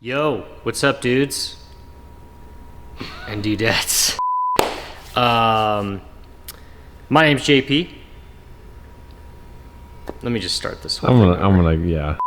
Yo, what's up, dudes and dudettes? My name's JP. Let me just start this whole thing. I'm gonna, yeah.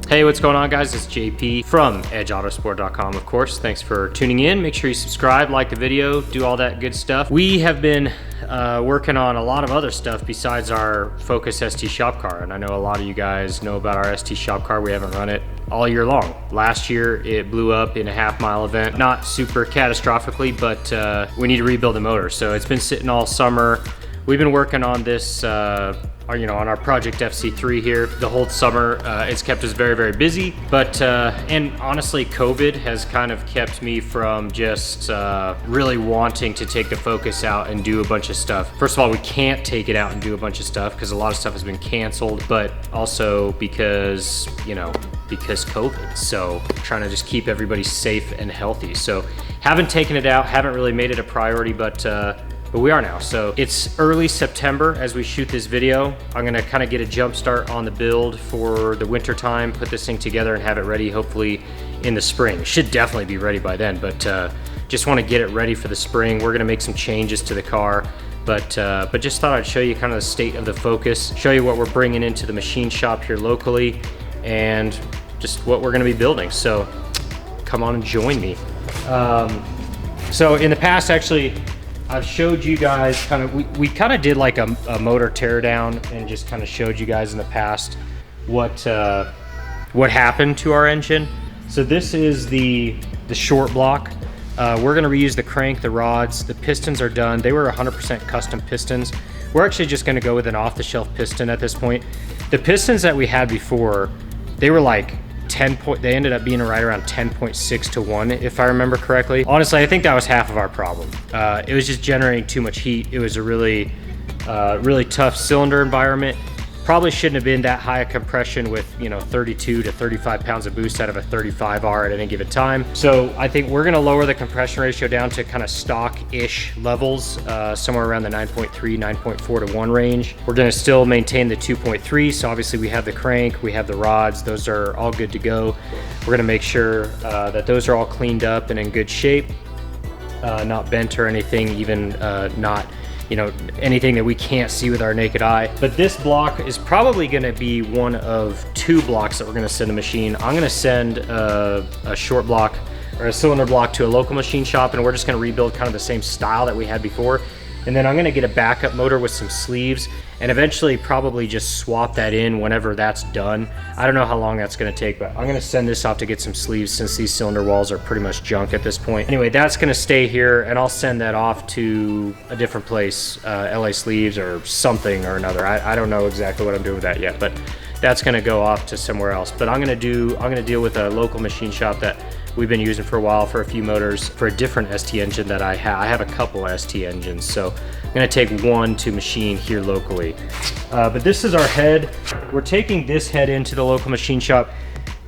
Hey, what's going on, guys? It's JP from edgeautosport.com, of course. Thanks for tuning in. Make sure you subscribe, like the video, do all that good stuff. We have been working on a lot of other stuff besides our Focus ST shop car, and I know a lot of you guys know about our ST shop car. We haven't run it all year long. Last year, it blew up in a half-mile event. Not super catastrophically, but we need to rebuild the motor. So it's been sitting all summer. We've been working on this on our Project FC3 here the whole summer. It's kept us very, very busy, but and honestly, COVID has kind of kept me from just really wanting to take the Focus out and do a bunch of stuff. First of all, we can't take it out and do a bunch of stuff because a lot of stuff has been canceled, but also because COVID. So trying to just keep everybody safe and healthy. So haven't taken it out, haven't really made it a priority, but we are now. So it's early September as we shoot this video. I'm gonna kind of get a jump start on the build for the winter time, put this thing together and have it ready hopefully in the spring. It should definitely be ready by then, but just want to get it ready for the spring. We're gonna make some changes to the car, but just thought I'd show you kind of the state of the Focus, show you what we're bringing into the machine shop here locally, and just what we're gonna be building. So come on and join me. So in the past, actually, I've showed you guys kind of, we kind of did like a motor teardown and just kind of showed you guys in the past what happened to our engine. So this is the short block. We're gonna reuse the crank, the rods, the pistons are done. They were 100% custom pistons. We're actually just gonna go with an off-the-shelf piston at this point. The pistons that we had before, they were like they ended up being right around 10.6 to 1, if I remember correctly. Honestly, I think that was half of our problem. It was just generating too much heat. It was a really tough cylinder environment. Probably shouldn't have been that high a compression with 32 to 35 pounds of boost out of a 35R at any given time. So I think we're gonna lower the compression ratio down to kind of stock-ish levels, somewhere around the 9.3, 9.4 to 1 range. We're gonna still maintain the 2.3, so obviously we have the crank, we have the rods, those are all good to go. We're gonna make sure that those are all cleaned up and in good shape, not bent or anything, even not anything that we can't see with our naked eye. But this block is probably gonna be one of two blocks that we're gonna send a machine. I'm gonna send a short block or a cylinder block to a local machine shop, and we're just gonna rebuild kind of the same style that we had before. And then I'm gonna get a backup motor with some sleeves and eventually probably just swap that in whenever that's done. I don't know how long that's gonna take, but I'm gonna send this off to get some sleeves since these cylinder walls are pretty much junk at this point. Anyway, that's gonna stay here, and I'll send that off to a different place, LA Sleeves or something or another. I don't know exactly what I'm doing with that yet, but that's gonna go off to somewhere else. But I'm gonna deal with a local machine shop that we've been using for a while for a few motors for a different ST engine that I have. I have a couple ST engines, so I'm gonna take one to machine here locally. But this is our head. We're taking this head into the local machine shop.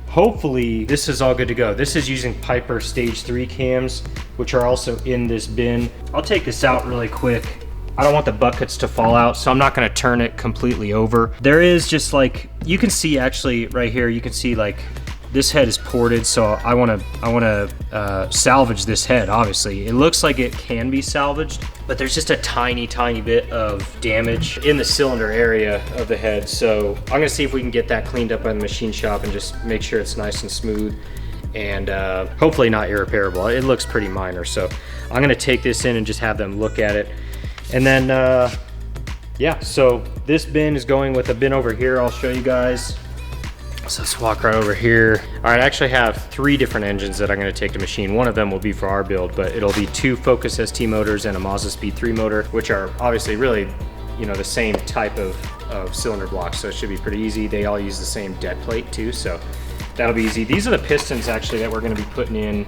Hopefully this is all good to go. This is using Piper Stage 3 cams, which are also in this bin. I'll take this out really quick. I don't want the buckets to fall out, so I'm not gonna turn it completely over. There is just like, you can see actually right here, you can see like this head is ported, so I wanna salvage this head, obviously. It looks like it can be salvaged, but there's just a tiny bit of damage in the cylinder area of the head. So I'm gonna see if we can get that cleaned up in the machine shop and just make sure it's nice and smooth and hopefully not irreparable. It looks pretty minor, so I'm gonna take this in and just have them look at it. And then, yeah, so this bin is going with a bin over here. I'll show you guys. So let's walk right over here. All right, I actually have 3 different engines that I'm gonna take to machine. One of them will be for our build, but it'll be 2 Focus ST motors and a Mazda Speed 3 motor, which are obviously really, the same type of cylinder blocks, so it should be pretty easy. They all use the same dead plate too, so that'll be easy. These are the pistons actually that we're gonna be putting in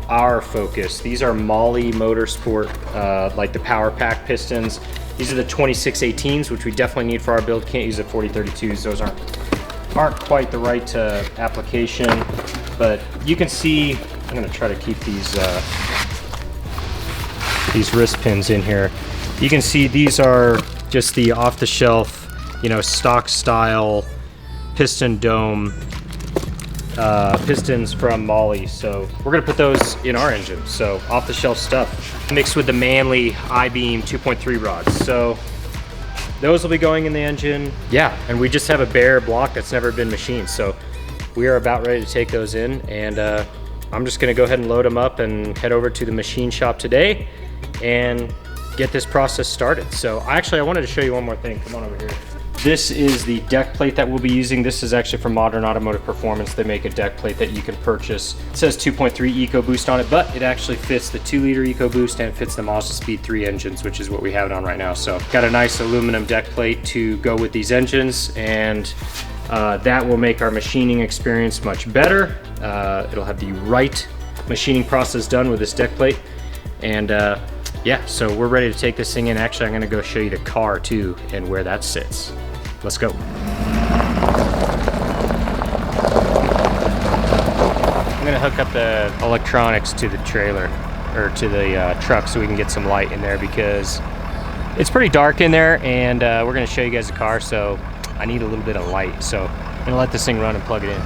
our Focus. These are Molly Motorsport, like the power pack pistons. These are the 2618s, which we definitely need for our build. Can't use the 4032s. Those aren't aren't quite the right application, but you can see, I'm gonna try to keep these wrist pins in here. You can see these are just the off-the-shelf, you know, stock style piston dome pistons from Molly. So we're gonna put those in our engine. So off-the-shelf stuff mixed with the Manly I-beam 2.3 rods. So those will be going in the engine. Yeah, and we just have a bare block that's never been machined. So we are about ready to take those in, and I'm just gonna go ahead and load them up and head over to the machine shop today and get this process started. So I wanted to show you one more thing. Come on over here. This is the deck plate that we'll be using. This is actually from Modern Automotive Performance. They make a deck plate that you can purchase. It says 2.3 EcoBoost on it, but it actually fits the 2-liter EcoBoost and it fits the Mazda Speed 3 engines, which is what we have it on right now. So got a nice aluminum deck plate to go with these engines, and that will make our machining experience much better. It'll have the right machining process done with this deck plate. And yeah, so we're ready to take this thing in. Actually, I'm gonna go show you the car too and where that sits. Let's go. I'm gonna hook up the electronics to the trailer, or to the truck, so we can get some light in there, because it's pretty dark in there, and we're gonna show you guys the car, so I need a little bit of light. So I'm gonna let this thing run and plug it in.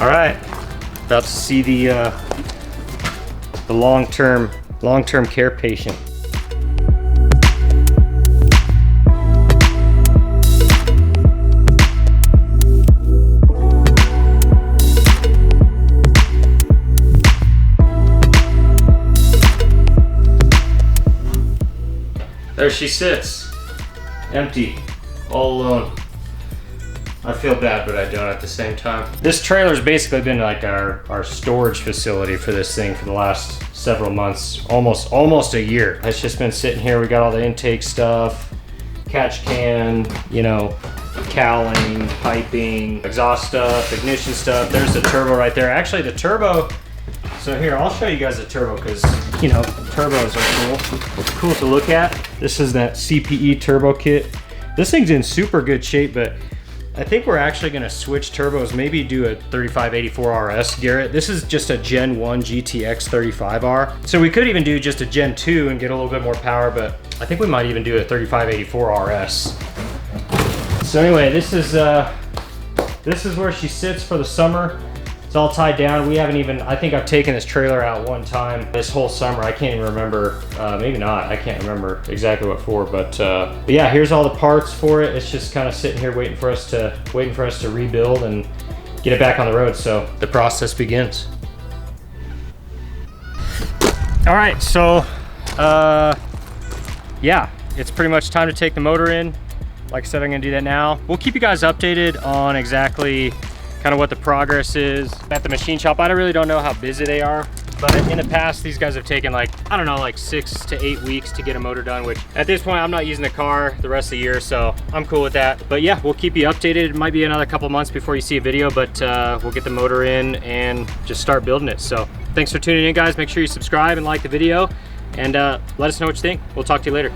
All right, about to see the long-term care patient. There she sits, empty, all alone. I feel bad, but I don't at the same time. This trailer's basically been like our storage facility for this thing for the last several months, almost a year. It's just been sitting here. We got all the intake stuff, catch can, you know, cowling, piping, exhaust stuff, ignition stuff. There's the turbo right there. Actually, the turbo, so here, I'll show you guys the turbo, because, you know, turbos are cool to look at. This is that CPE turbo kit. This thing's in super good shape, but I think we're actually gonna switch turbos, maybe do a 3584 RS, Garrett. This is just a Gen 1 GTX 35R. So we could even do just a Gen 2 and get a little bit more power, but I think we might even do a 3584 RS. So anyway, this is where she sits for the summer. It's all tied down. We haven't even, I think I've taken this trailer out one time this whole summer. I can't even remember, maybe not. I can't remember exactly what for, but yeah, here's all the parts for it. It's just kind of sitting here waiting for us to rebuild and get it back on the road. So the process begins. All right, so yeah, it's pretty much time to take the motor in. Like I said, I'm gonna do that now. We'll keep you guys updated on exactly kind of what the progress is at the machine shop. I really don't know how busy they are, but in the past, these guys have taken like, I don't know, like 6 to 8 weeks to get a motor done, which at this point, I'm not using the car the rest of the year, so I'm cool with that. But yeah, we'll keep you updated. It might be another couple months before you see a video, but we'll get the motor in and just start building it. So thanks for tuning in, guys. Make sure you subscribe and like the video, and let us know what you think. We'll talk to you later.